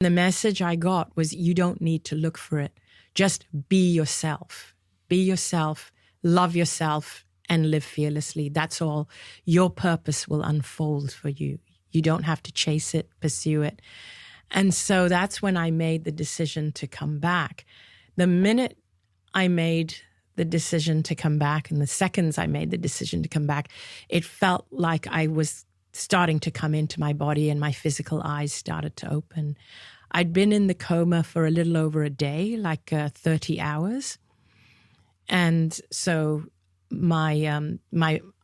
The message I got was, you don't need to look for it. Just be yourself. Be yourself, love yourself, and live fearlessly. That's all. Your purpose will unfold for you. You don't have to chase it, pursue it. And so that's when I made the decision to come back. The minute I made the decision to come back, and the seconds I made the decision to come back, it felt like I was starting to come into my body and my physical eyes started to open. I'd been in the coma for a little over a day, like 30 hours. And so my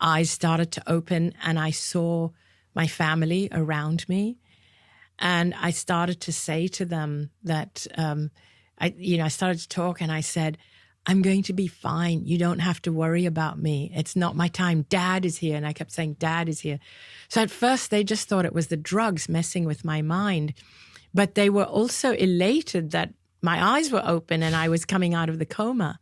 eyes started to open and I saw my family around me. And I started to say to them that, I started to talk and I said, I'm going to be fine. You don't have to worry about me. It's not my time. Dad is here. And I kept saying, Dad is here. So at first they just thought it was the drugs messing with my mind. But they were also elated that my eyes were open and I was coming out of the coma.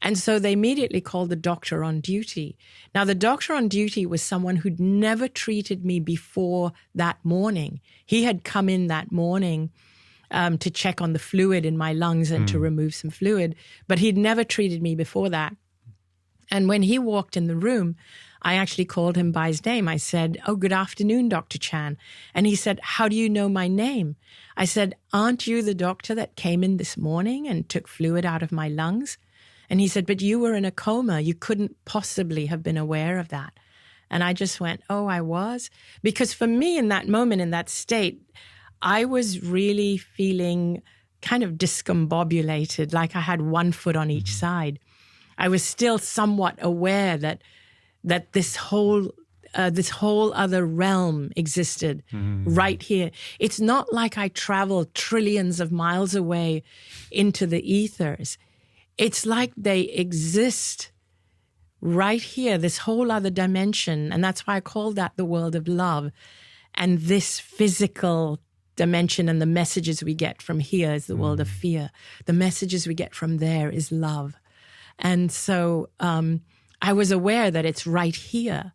And so they immediately called the doctor on duty. Now, the doctor on duty was someone who'd never treated me before that morning. He had come in that morning to check on the fluid in my lungs and to remove some fluid, but he'd never treated me before that. And when he walked in the room, I actually called him by his name. I said, "Oh, good afternoon, Dr. Chan." And he said, "How do you know my name?" I said, "Aren't you the doctor that came in this morning and took fluid out of my lungs?" And he said, "But you were in a coma. You couldn't possibly have been aware of that." And I just went, "Oh, I was?" Because for me in that moment, in that state, I was really feeling kind of discombobulated, like I had one foot on each side. I was still somewhat aware that this whole other realm existed right here. It's not like I traveled trillions of miles away into the ethers. It's like they exist right here, this whole other dimension. And that's why I call that the world of love. And this physical dimension and the messages we get from here is the world of fear. The messages we get from there is love. And so I was aware that it's right here.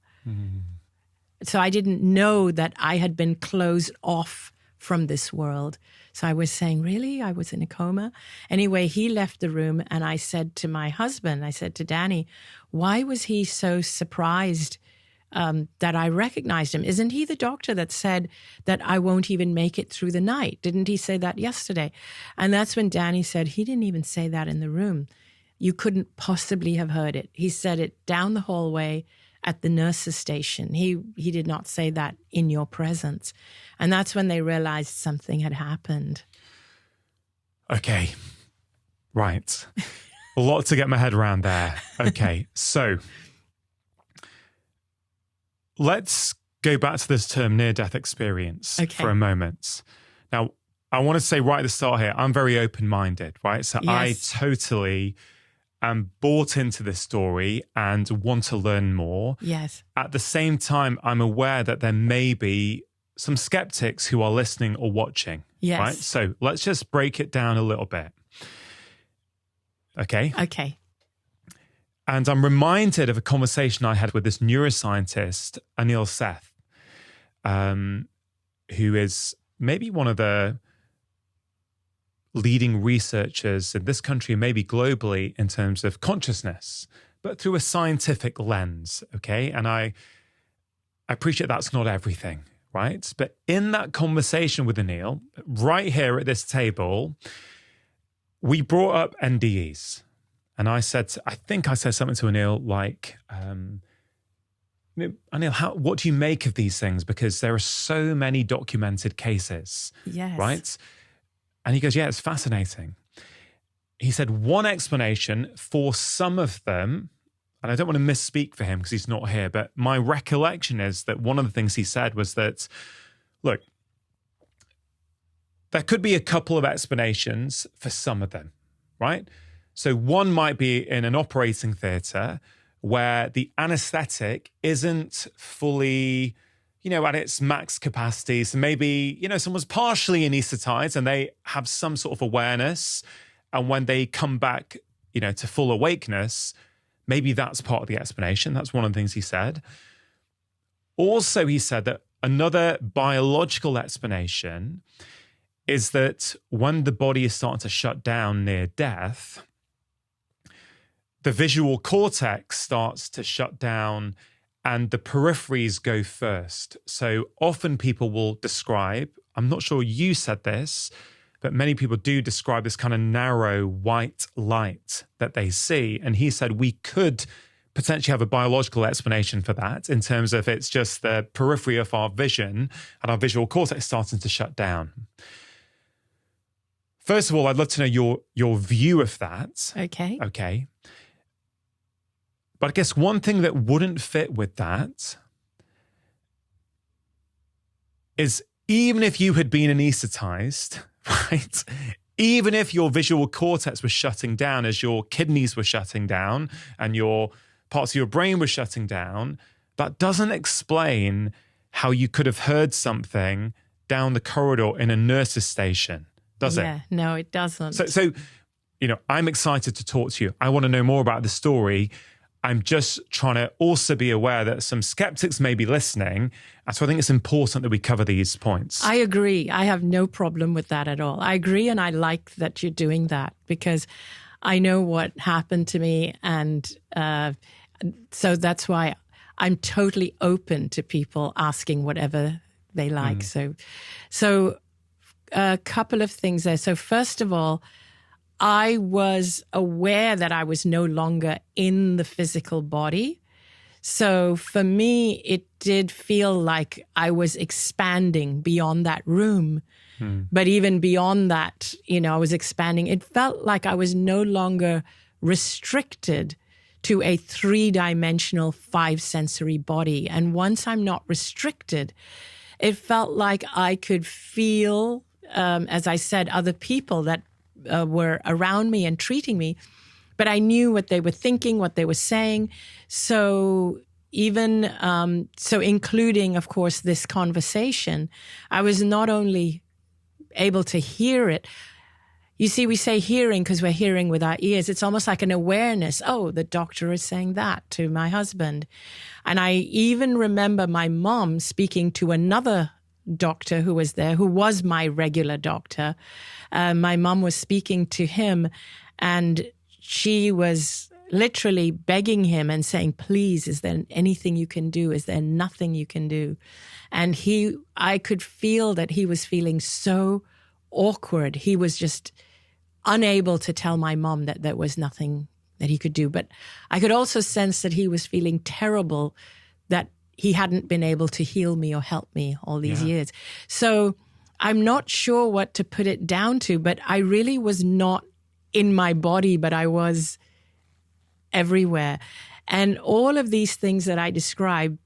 So I didn't know that I had been closed off from this world. So I was saying, really? I was in a coma? Anyway, he left the room and I said to my husband, I said to Danny, why was he so surprised that I recognized him? Isn't he the doctor that said that I won't even make it through the night? Didn't he say that yesterday? And that's when Danny said, he didn't even say that in the room. You couldn't possibly have heard it. He said it down the hallway at the nurse's station. He did not say that in your presence. And that's when they realized something had happened. Okay. Right. A lot to get my head around there. Okay. So let's go back to this term near-death experience for a moment. Now, I want to say right at the start here, I'm very open-minded, right? So yes. I totally am bought into this story and want to learn more. Yes. At the same time, I'm aware that there may be some skeptics who are listening or watching. Yes. Right? So let's just break it down a little bit. Okay? Okay. And I'm reminded of a conversation I had with this neuroscientist, Anil Seth, who is maybe one of the leading researchers in this country and maybe globally in terms of consciousness, but through a scientific lens, okay? And I appreciate that's not everything, right? But in that conversation with Anil, right here at this table, we brought up NDEs. And I think I said something to Anil like, Anil, what do you make of these things? Because there are so many documented cases, right? And he goes, yeah, it's fascinating. He said one explanation for some of them, and I don't want to misspeak for him because he's not here, but my recollection is that one of the things he said was that, look, there could be a couple of explanations for some of them, right? So one might be in an operating theatre where the anesthetic isn't fully, at its max capacity. So maybe, someone's partially anesthetized and they have some sort of awareness. And when they come back, to full awakeness, maybe that's part of the explanation. That's one of the things he said. Also, he said that another biological explanation is that when the body is starting to shut down near death, the visual cortex starts to shut down and the peripheries go first. So often people will describe, I'm not sure you said this, but many people do describe this kind of narrow white light that they see. And he said we could potentially have a biological explanation for that in terms of it's just the periphery of our vision and our visual cortex starting to shut down. First of all, I'd love to know your view of that. Okay. But I guess one thing that wouldn't fit with that is even if you had been anesthetized, right? Even if your visual cortex was shutting down as your kidneys were shutting down and your parts of your brain were shutting down, that doesn't explain how you could have heard something down the corridor in a nurse's station, does it? Yeah, no, it doesn't. So, I'm excited to talk to you. I want to know more about the story. I'm just trying to also be aware that some skeptics may be listening. And so I think it's important that we cover these points. I agree. I have no problem with that at all. I agree. And I like that you're doing that because I know what happened to me. And so that's why I'm totally open to people asking whatever they like. So a couple of things there. So first of all, I was aware that I was no longer in the physical body. So for me, it did feel like I was expanding beyond that room. But even beyond that, I was expanding. It felt like I was no longer restricted to a 3-dimensional 5-sensory body. And once I'm not restricted, it felt like I could feel, as I said, other people that were around me and treating me, but I knew what they were thinking, what they were saying. So even, including, of course, this conversation, I was not only able to hear it. You see, we say hearing because we're hearing with our ears. It's almost like an awareness. Oh, the doctor is saying that to my husband. And I even remember my mom speaking to another doctor who was there, who was my regular doctor. My mom was speaking to him and she was literally begging him and saying, please, is there anything you can do? Is there nothing you can do? And I could feel that he was feeling so awkward. He was just unable to tell my mom that there was nothing that he could do. But I could also sense that he was feeling terrible that he hadn't been able to heal me or help me all these years. So I'm not sure what to put it down to, but I really was not in my body, but I was everywhere. And all of these things that I describe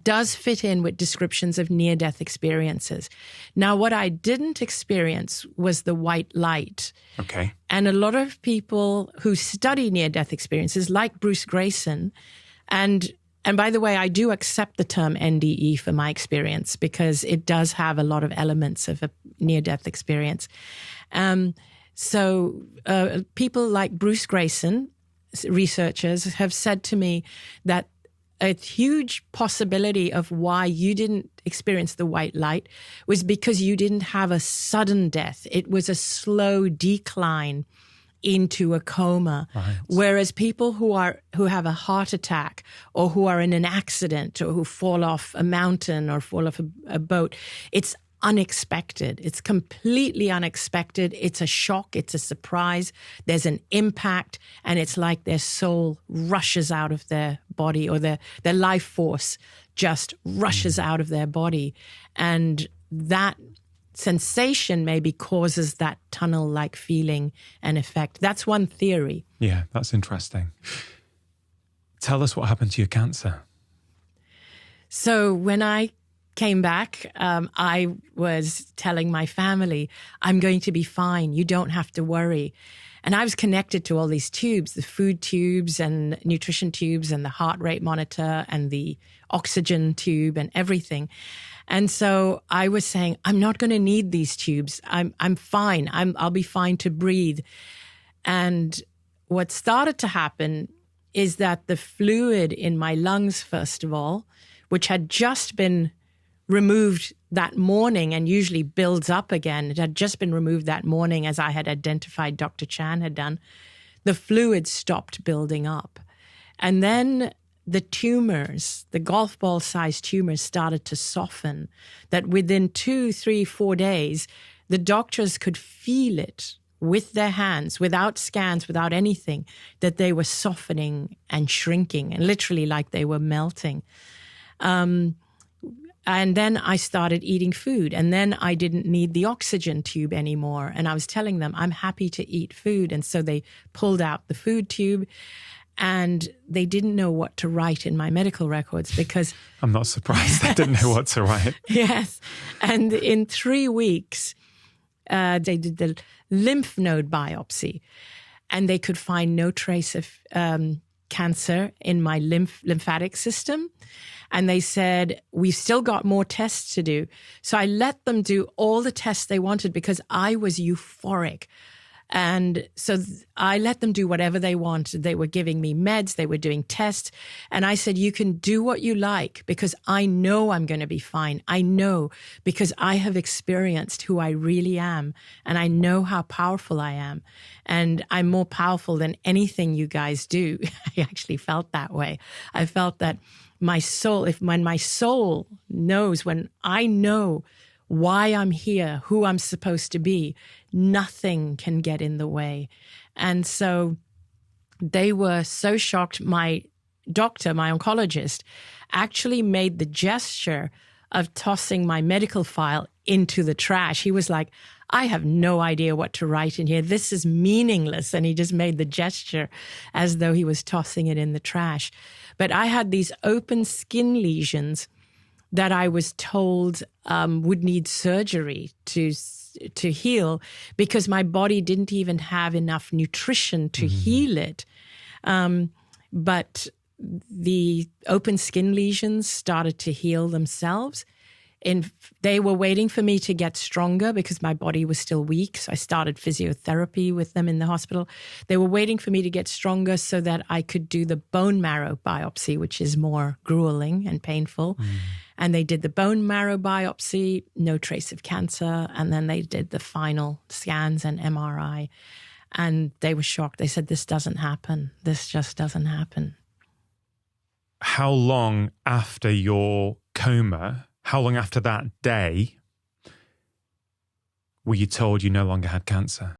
does fit in with descriptions of near-death experiences. Now, what I didn't experience was the white light. Okay. And a lot of people who study near-death experiences, like Bruce Grayson, and by the way, I do accept the term NDE for my experience because it does have a lot of elements of a near-death experience. So people like Bruce Grayson, researchers, have said to me that a huge possibility of why you didn't experience the white light was because you didn't have a sudden death. It was a slow decline into a coma. Right. Whereas people who have a heart attack or who are in an accident or who fall off a mountain or fall off a boat, it's unexpected. It's completely unexpected. It's a shock. It's a surprise. There's an impact, and it's like their soul rushes out of their body, or their life force just rushes out of their body. And that sensation maybe causes that tunnel-like feeling and effect. That's one theory. Yeah, that's interesting. Tell us what happened to your cancer. So when I came back, I was telling my family, I'm going to be fine. You don't have to worry. And I was connected to all these tubes, the food tubes and nutrition tubes and the heart rate monitor and the oxygen tube and everything. And so I was saying, I'm not going to need these tubes. I'm fine. I'll be fine to breathe. And what started to happen is that the fluid in my lungs, first of all, which had just been removed that morning and usually builds up again. It had just been removed that morning, as I had identified Dr. Chan had done. The fluid stopped building up. And then the tumors, the golf ball sized tumors, started to soften, that within 2, 3, 4 days, the doctors could feel it with their hands, without scans, without anything, that they were softening and shrinking, and literally like they were melting. And then I started eating food, and then I didn't need the oxygen tube anymore. And I was telling them, I'm happy to eat food. And so they pulled out the food tube, and they didn't know what to write in my medical records because... I'm not surprised they didn't know what to write. Yes. And in 3 weeks, they did the lymph node biopsy, and they could find no trace of cancer in my lymphatic system. And they said, we've still got more tests to do. So I let them do all the tests they wanted because I was euphoric. And so I let them do whatever they wanted. They were giving me meds. They were doing tests. And I said, you can do what you like because I know I'm going to be fine. I know because I have experienced who I really am. And I know how powerful I am. And I'm more powerful than anything you guys do. I actually felt that way. I felt that my soul, when my soul knows, when I know why I'm here, who I'm supposed to be, nothing can get in the way. And so they were so shocked. My doctor, my oncologist, actually made the gesture of tossing my medical file into the trash. He was like, I have no idea what to write in here. This is meaningless. And he just made the gesture as though he was tossing it in the trash. But I had these open skin lesions that I was told would need surgery to heal because my body didn't even have enough nutrition to heal it. But the open skin lesions started to heal themselves. And they were waiting for me to get stronger because my body was still weak. So I started physiotherapy with them in the hospital. They were waiting for me to get stronger so that I could do the bone marrow biopsy, which is more grueling and painful. And they did the bone marrow biopsy, no trace of cancer. And then they did the final scans and MRI. And they were shocked. They said, this doesn't happen. This just doesn't happen. How long after your coma, how long after that day were you told you no longer had cancer?